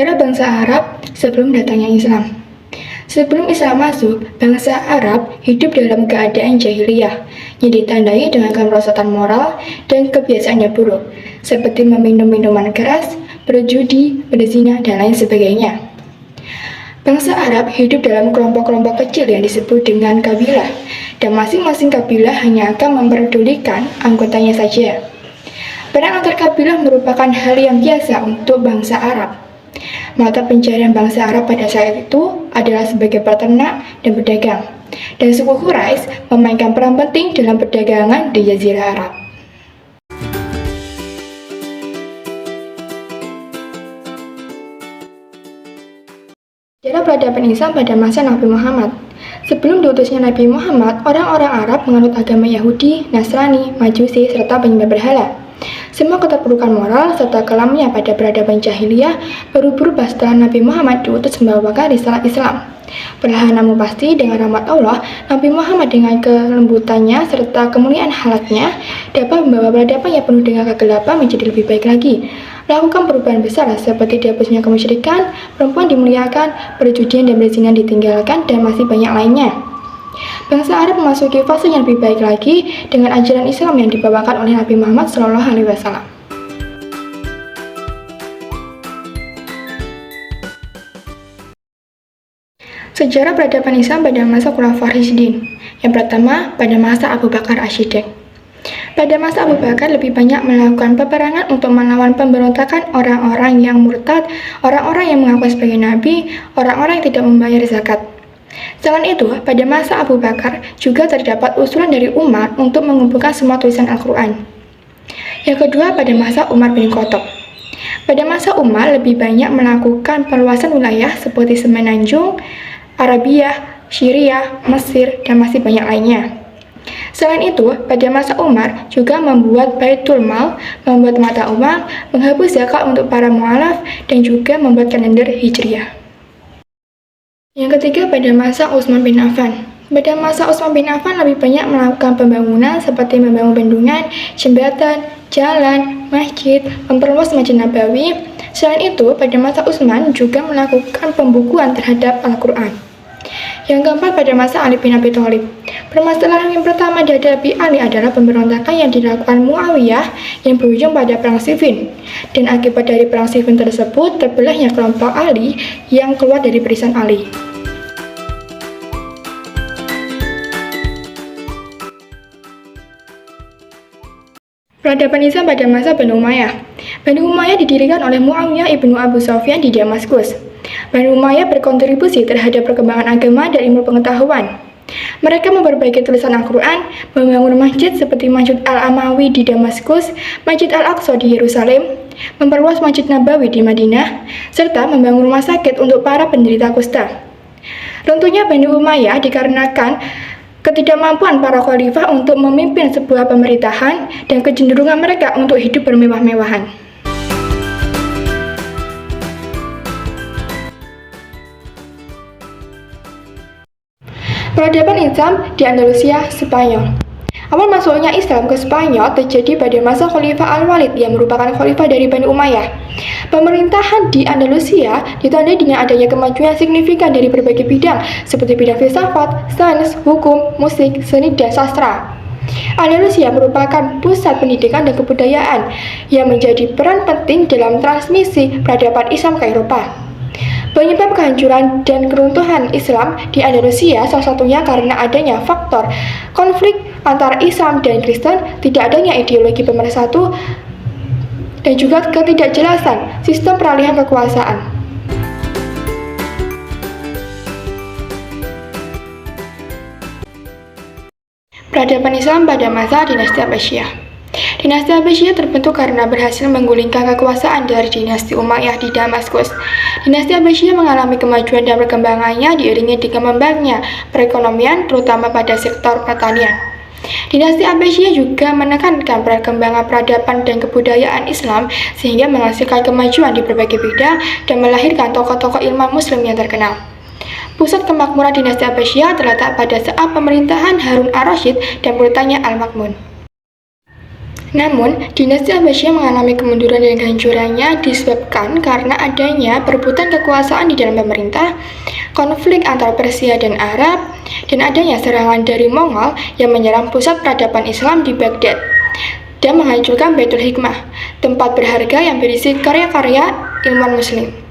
Sejarah bangsa Arab sebelum datangnya Islam. Sebelum Islam masuk, bangsa Arab hidup dalam keadaan jahiliyah yang ditandai dengan kemerosotan moral dan kebiasaan yang buruk, seperti meminum minuman keras, berjudi, berzina, dan lain sebagainya. Bangsa Arab hidup dalam kelompok-kelompok kecil yang disebut dengan kabilah, dan masing-masing kabilah hanya akan memperdulikan anggotanya saja. Perang antar kabilah merupakan hal yang biasa untuk bangsa Arab. Mata pencarian bangsa Arab pada saat itu adalah sebagai peternak dan pedagang, dan suku Quraisy memainkan peran penting dalam perdagangan di Jazirah Arab. Sejarah peradaban Islam pada masa Nabi Muhammad. Sebelum diutusnya Nabi Muhammad, orang-orang Arab menganut agama Yahudi, Nasrani, Majusi, serta penyembah berhala. Semua keterpurukan moral serta kelamnya pada peradaban jahiliyah baru berubah setelah Nabi Muhammad diutus membawakan risalah Islam. Perlahan namun pasti dengan rahmat Allah, Nabi Muhammad dengan kelembutannya serta kemuliaan halaknya dapat membawa peradaban yang penuh dengan kegelapan menjadi lebih baik lagi. Melakukan perubahan besar seperti dihapusnya kemusyrikan, perempuan dimuliakan, perjudian dan berzina ditinggalkan, dan masih banyak lainnya. Bangsa Arab memasuki fase yang lebih baik lagi dengan ajaran Islam yang dibawakan oleh Nabi Muhammad SAW. Sejarah peradaban Islam pada masa Khulafaur Rasyidin. Yang pertama, pada masa Abu Bakar As-Siddiq. Pada masa Abu Bakar lebih banyak melakukan peperangan untuk melawan pemberontakan orang-orang yang murtad, orang-orang yang mengaku sebagai nabi, orang-orang yang tidak membayar zakat. Selain itu, pada masa Abu Bakar juga terdapat usulan dari Umar untuk mengumpulkan semua tulisan Al-Quran. Yang kedua, pada masa Umar bin Khattab. Pada masa Umar lebih banyak melakukan perluasan wilayah seperti Semenanjung, Arabia, Syria, Mesir, dan masih banyak lainnya. Selain itu, pada masa Umar juga membuat Baitul Mal, membuat mata uang, menghapus zakat untuk para mu'alaf, dan juga membuat kalender Hijriah. Yang ketiga, pada masa Utsman bin Affan. Pada masa Utsman bin Affan lebih banyak melakukan pembangunan seperti membangun bendungan, jembatan, jalan, masjid, memperluas Masjid Nabawi. Selain itu, pada masa Utsman juga melakukan pembukuan terhadap Al-Quran. Yang keempat, pada masa Ali bin Abi Thalib. Permasalahan yang pertama dihadapi Ali adalah pemberontakan yang dilakukan Muawiyah yang berujung pada Perang Siffin. Dan akibat dari Perang Siffin tersebut, terbelahnya kelompok Ali yang keluar dari barisan Ali. Peradaban Islam pada masa Bani Umayyah. Bani Umayyah didirikan oleh Muawiyah ibnu Abu Sufyan di Damaskus. Bani Umayyah berkontribusi terhadap perkembangan agama dan ilmu pengetahuan. Mereka memperbaiki tulisan Al-Quran, membangun masjid seperti Masjid Al-Amawi di Damaskus, Masjid Al-Aqsa di Yerusalem, memperluas Masjid Nabawi di Madinah, serta membangun rumah sakit untuk para penderita kusta. Runtuhnya Bani Umayyah dikarenakan ketidakmampuan para khalifah untuk memimpin sebuah pemerintahan dan kecenderungan mereka untuk hidup bermewah-mewahan. Peradaban Islam di Andalusia, Spanyol. Awal masuknya Islam ke Spanyol terjadi pada masa Khalifah Al-Walid yang merupakan khalifah dari Bani Umayyah. Pemerintahan di Andalusia ditandai dengan adanya kemajuan signifikan dari berbagai bidang seperti bidang filsafat, sains, hukum, musik, seni, dan sastra. Andalusia merupakan pusat pendidikan dan kebudayaan yang menjadi peran penting dalam transmisi peradaban Islam ke Eropa. Penyebab kehancuran dan keruntuhan Islam di Andalusia salah satunya karena adanya faktor konflik antara Islam dan Kristen, tidak adanya ideologi pemersatu, dan juga ketidakjelasan sistem peralihan kekuasaan. Peradaban Islam pada masa Dinasti Abbasiyah. Dinasti Abbasiyah terbentuk karena berhasil menggulingkan kekuasaan dari dinasti Umayyah di Damaskus. Dinasti Abbasiyah mengalami kemajuan dan perkembangannya diiringi dengan membangunnya perekonomian, terutama pada sektor pertanian. Dinasti Abbasiyah juga menekankan perkembangan peradaban dan kebudayaan Islam sehingga menghasilkan kemajuan di berbagai bidang dan melahirkan tokoh-tokoh ilmuwan Muslim yang terkenal. Pusat kemakmuran dinasti Abbasiyah terletak pada saat pemerintahan Harun Ar-Rasyid dan putranya Al-Ma'mun. Namun, dinasti Abbasiyah mengalami kemunduran dan kehancurannya disebabkan karena adanya perebutan kekuasaan di dalam pemerintah, konflik antara Persia dan Arab, dan adanya serangan dari Mongol yang menyerang pusat peradaban Islam di Baghdad dan menghancurkan Baitul Hikmah, tempat berharga yang berisi karya-karya ilmuwan Muslim.